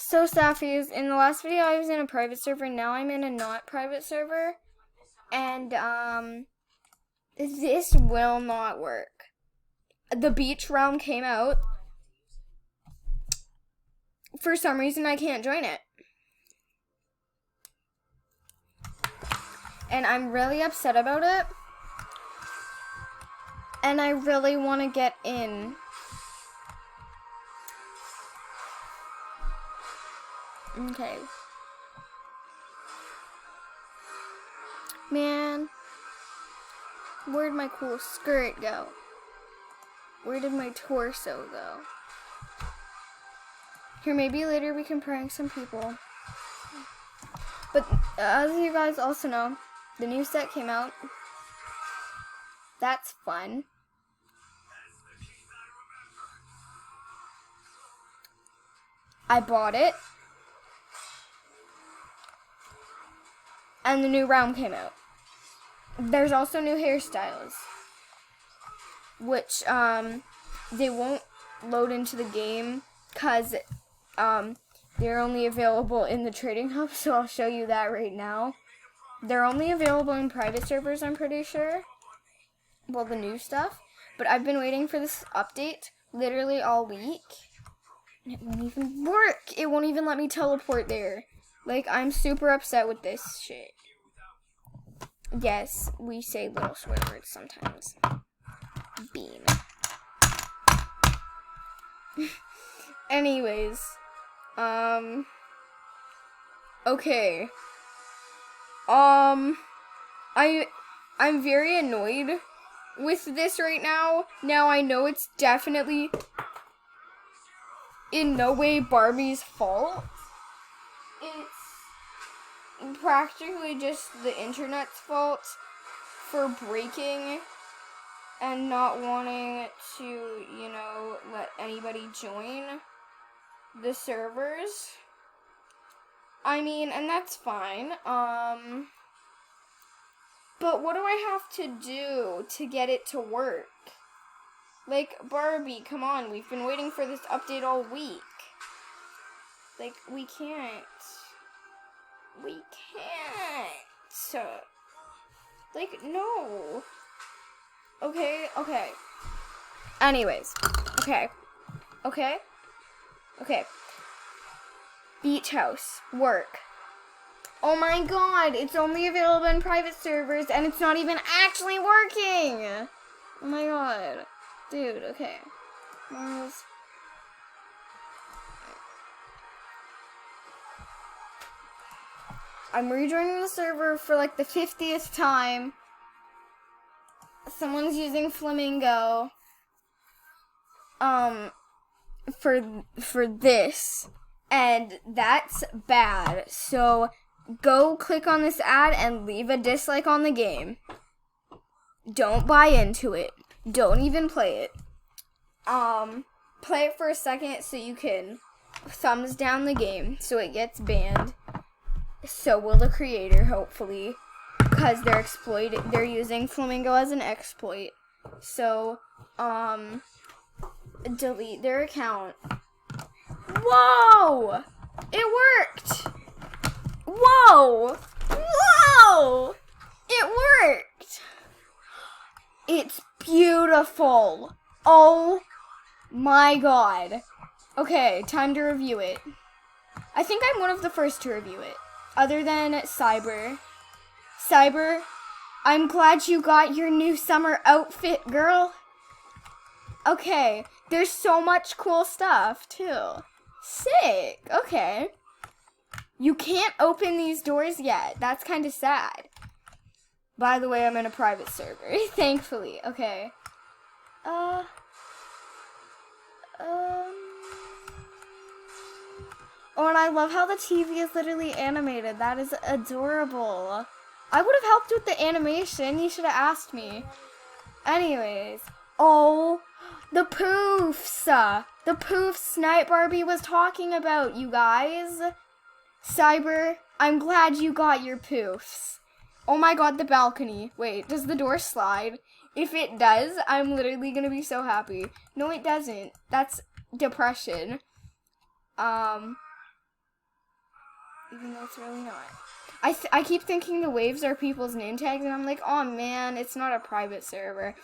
So staffies, in the last video I was in a private server, now I'm in a not private server, and this will not work. The beach realm came out. For some reason I can't join it. And I'm really upset about it. And I really want to get in. Okay. Man. Where'd my cool skirt go? Where did my torso go? Here, maybe later we can prank some people. But as you guys also know, the new set came out. That's fun. I bought it. And the new round came out. There's also new hairstyles, which they won't load into the game because they're only available in the trading hub, so I'll show you that right now. They're only available in private servers, I'm pretty sure. Well, the new stuff. But I've been waiting for this update literally all week. And it won't even work. It won't even let me teleport there. Like, I'm super upset with this shit. Yes, we say little swear words sometimes. Bean. Anyways. Okay. I'm very annoyed with this right now. Now I know it's definitely in no way Barbie's fault. It's practically just the internet's fault for breaking and not wanting to, you know, let anybody join the servers. I mean, and that's fine. But what do I have to do to get it to work? Like, Barbie, come on, we've been waiting for this update all week. Like, we can't. We can't. Like, no. Okay. Anyways. Okay. Beach house. Work. Oh my god, it's only available in private servers and it's not even actually working. Oh my god. Dude, okay. Mars. I'm rejoining the server for like the 50th time. Someone's using flamingo. For this. And that's bad. So go click on this ad and leave a dislike on the game. Don't buy into it. Don't even play it. Play it for a second so you can thumbs down the game so it gets banned. So will the creator, hopefully, because they're using flamingo as an exploit. So, delete their account. Whoa! It worked! Whoa! It worked! It's beautiful. Oh my god. Okay, time to review it. I think I'm one of the first to review it. Other than Cyber. Cyber, I'm glad you got your new summer outfit, girl. Okay, there's so much cool stuff, too. Sick. Okay. You can't open these doors yet. That's kind of sad. By the way, I'm in a private server, thankfully. Okay. Oh, and I love how the TV is literally animated. That is adorable. I would have helped with the animation. You should have asked me. Anyways. Oh, the poofs. The poofs Night Barbie was talking about, you guys. Cyber, I'm glad you got your poofs. Oh my god, the balcony. Wait, does the door slide? If it does, I'm literally gonna be so happy. No, it doesn't. That's depression. even though it's really not. I keep thinking the waves are people's name tags, and I'm like, oh man, it's not a private server.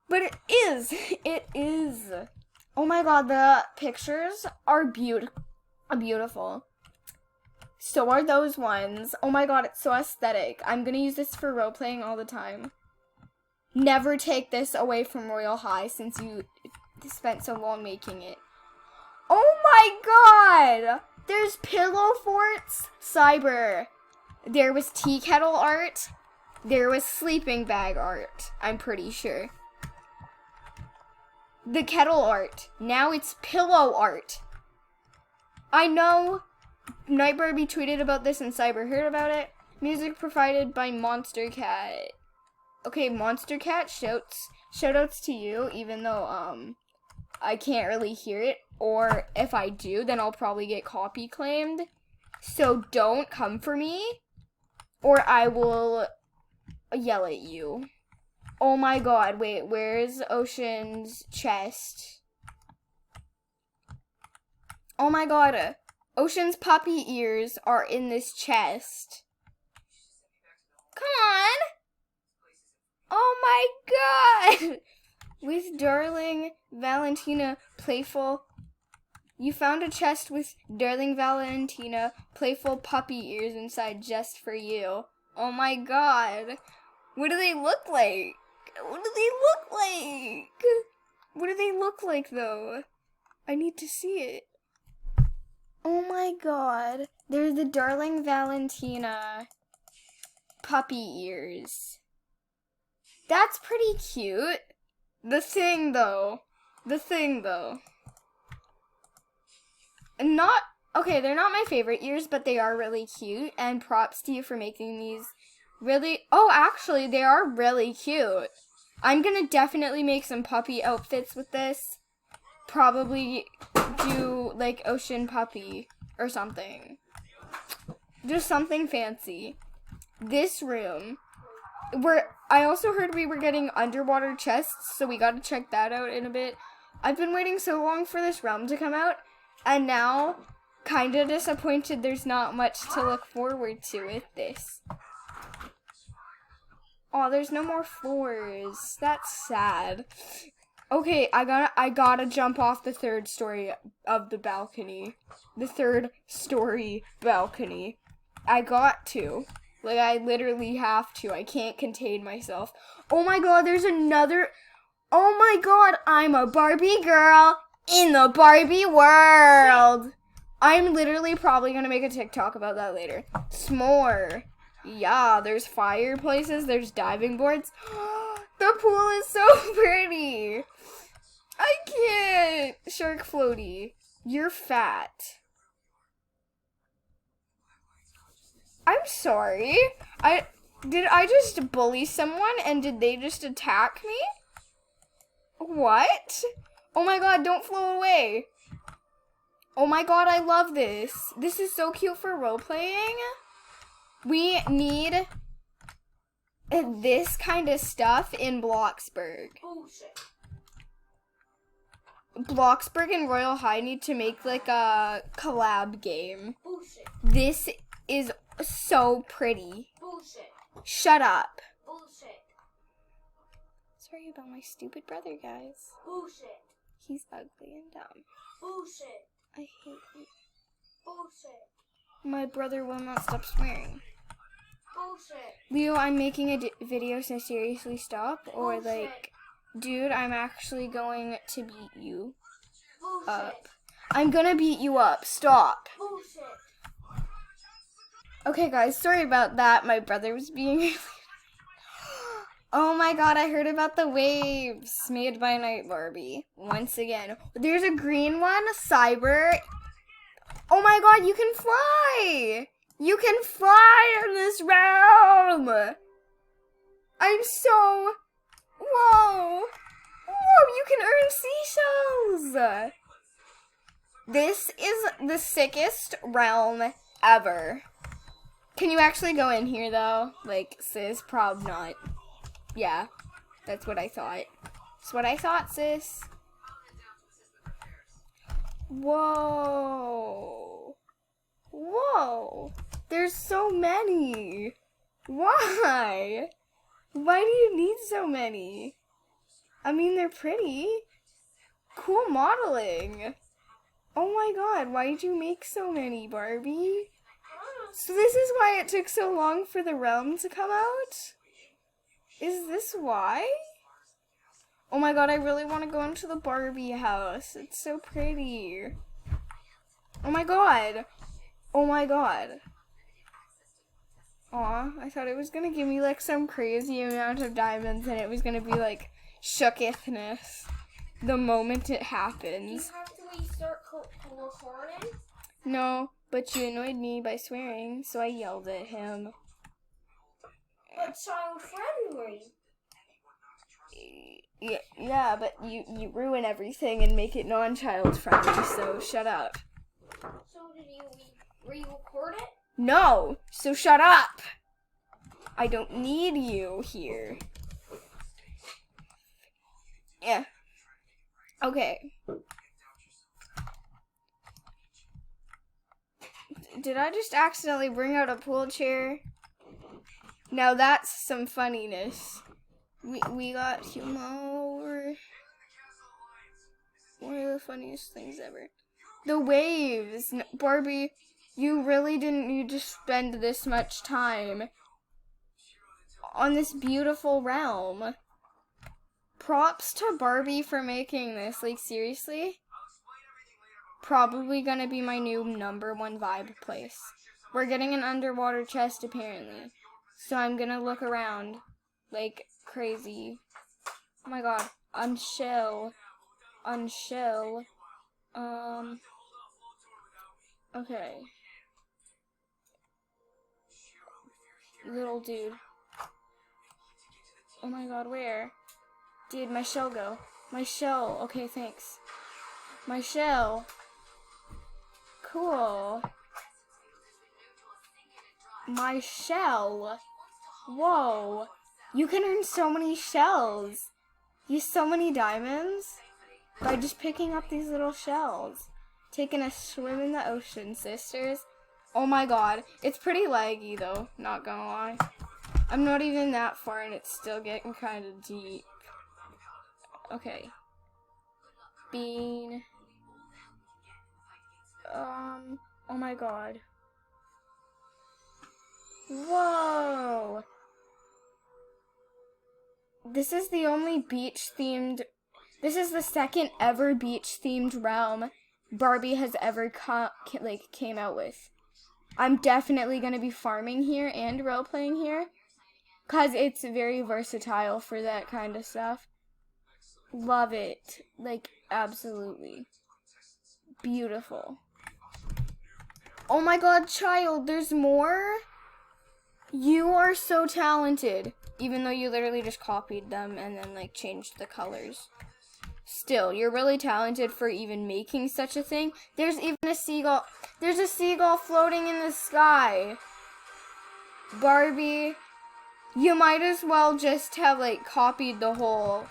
But it is. It is. Oh my god, the pictures are beautiful. So are those ones. Oh my god, it's so aesthetic. I'm gonna use this for role-playing all the time. Never take this away from Royal High since you spent so long making it. Oh my god! There's pillow forts, cyber. There was tea kettle art. There was sleeping bag art, I'm pretty sure. The kettle art. Now it's pillow art. I know Night Barbie tweeted about this and cyber heard about it. Music provided by Monster Cat. Okay, Monster Cat, shoutouts to you, even though I can't really hear it. Or if I do, then I'll probably get copy claimed. So don't come for me, or I will yell at you. Oh my god, wait, where's Ocean's chest? Oh my god, Ocean's puppy ears are in this chest. Come on! Oh my god! With Darling Valentina Playful. You found a chest with Darling Valentina Playful puppy ears inside just for you. Oh my god. What do they look like? What do they look like? What do they look like though? I need to see it. Oh my god. They're the Darling Valentina puppy ears. That's pretty cute. The thing though. Not, okay, they're not my favorite ears, but they are really cute, and props to you for making these really, oh, actually, they are really cute. I'm gonna definitely make some puppy outfits with this. Probably do, like, ocean puppy or something. Just something fancy. This room, I also heard we were getting underwater chests, so we gotta check that out in a bit. I've been waiting so long for this realm to come out, and now, kinda disappointed there's not much to look forward to with this. Oh, there's no more floors. That's sad. Okay, I gotta jump off the third story of the balcony. The third story balcony. I got to. Like, I literally have to. I can't contain myself. Oh my god, there's another. Oh my god, I'm a Barbie girl in the Barbie world. I'm literally probably gonna make a TikTok about that later. S'more. Yeah, there's fireplaces, there's diving boards. The pool is so pretty. I can't. Shark floaty. You're fat. I'm sorry. Did I just bully someone and did they just attack me? What? Oh my god, don't flow away. Oh my god, I love this. This is so cute for role-playing. We need this kind of stuff in Bloxburg. Bullshit. Bloxburg and Royal High need to make like a collab game. Bullshit. This is so pretty. Bullshit. Shut up. Bullshit. Sorry about my stupid brother, guys. Bullshit. He's ugly and dumb. Bullshit. I hate him. Bullshit. My brother will not stop swearing. Bullshit. Leo, I'm making a video, so seriously stop. Or like, dude, I'm actually going to beat you up. I'm gonna beat you up. Stop. Bullshit. Okay, guys, sorry about that. My brother was being really... Oh my god, I heard about the waves made by Night Barbie. Once again. There's a green one, Cyber. Oh my god, you can fly! You can fly in this realm! I'm so... Whoa! Whoa, you can earn seashells! This is the sickest realm ever. Can you actually go in here, though? Like, sis, prob not. Yeah, that's what I thought. That's what I thought, sis. Whoa. Whoa. there's so many. Why? Why do you need so many? I mean, they're pretty. Cool modeling. Oh my god, why did you make so many, Barbie? So this is why it took so long for the realm to come out? Is this why? Oh my god, I really want to go into the Barbie house. It's so pretty. Oh my god. Oh my god. Aw, I thought it was gonna give me like some crazy amount of diamonds and it was gonna be like shookethness the moment it happens. You have to restart recording? No, but you annoyed me by swearing, so I yelled at him. But child friendly. Yeah, but you ruin everything and make it non-child friendly, so shut up. So did you re-record it? No, so shut up. I don't need you here. Yeah. Okay. Did I just accidentally bring out a pool chair? Now that's some funniness. We got Humo. One of the funniest things ever. The waves. Barbie, you really didn't need to spend this much time on this beautiful realm. Props to Barbie for making this. Like, seriously? Probably gonna be my new #1 vibe place. We're getting an underwater chest, apparently. So I'm gonna look around like crazy. Oh my god. Unshell. Unshell. Okay. Little dude. Oh my god, where? Dude, my shell go. My shell. Okay, thanks. My shell. Cool. My shell. Whoa. You can earn so many shells. Use so many diamonds by just picking up these little shells. Taking a swim in the ocean, sisters. Oh my god. It's pretty laggy though, not gonna lie. I'm not even that far and it's still getting kind of deep. Okay. Bean. Oh my god. Whoa! This is the only beach-themed... This is the second ever beach-themed realm Barbie has ever came out with. I'm definitely going to be farming here and role-playing here, because it's very versatile for that kind of stuff. Love it. Like, absolutely. Beautiful. Oh my god, child, there's more? You are so talented. Even though you literally just copied them and then, like, changed the colors. Still, you're really talented for even making such a thing. There's even a seagull. There's a seagull floating in the sky. Barbie, you might as well just have, like, copied the whole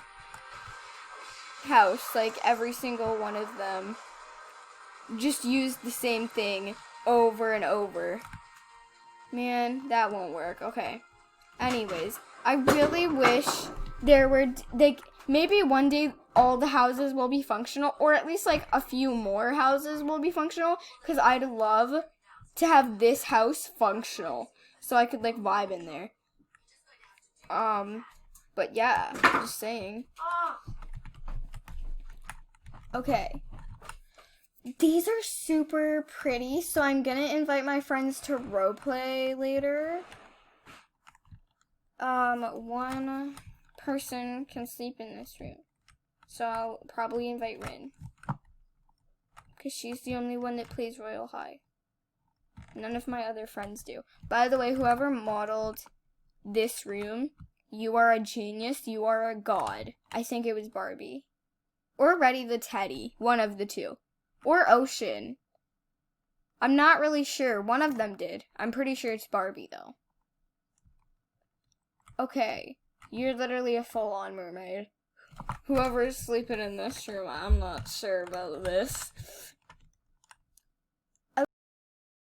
house. Like, every single one of them. Just use the same thing over and over. Man, that won't work. Okay. Anyways, I really wish there were, like, maybe one day all the houses will be functional, or at least, like, a few more houses will be functional, because I'd love to have this house functional, so I could, like, vibe in there. But yeah, just saying. Okay. These are super pretty, so I'm gonna invite my friends to roleplay later. One person can sleep in this room. So I'll probably invite Rin. Because she's the only one that plays Royal High. None of my other friends do. By the way, whoever modeled this room, you are a genius. You are a god. I think it was Barbie. Or Reddy the Teddy. One of the two. Or Ocean. I'm not really sure. One of them did. I'm pretty sure it's Barbie, though. Okay. You're literally a full-on mermaid. Whoever's sleeping in this room, I'm not sure about this.